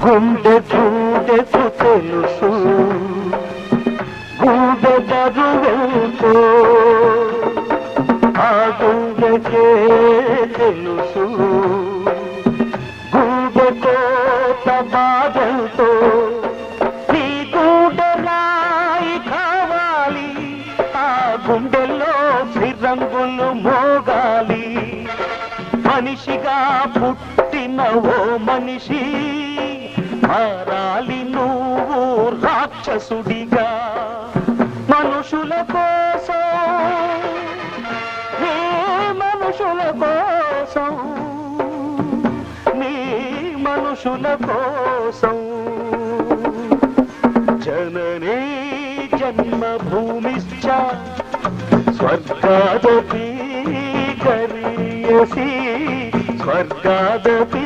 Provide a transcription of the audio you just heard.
గుండె గూడెకు తెలుసు గూడె బరువెంతో ఆ గుండెకే తెలుసు గూడె కోత బాధంతో నీ గూడె రాయి కావాలి ఆ గుండెల్లో శ్రీరంగులు మోగాలి మనిషిగా పుట్టిన ఓ మనిషి మారాలి నువ్వు రాక్షసుడిగా మనుషుల కోసం నీ మనుషుల కోసం నీ మనుషుల కోసం జననీ జన్మభూమిశ్చ స్వర్గాదపి గరీయసి స్వర్గాదపి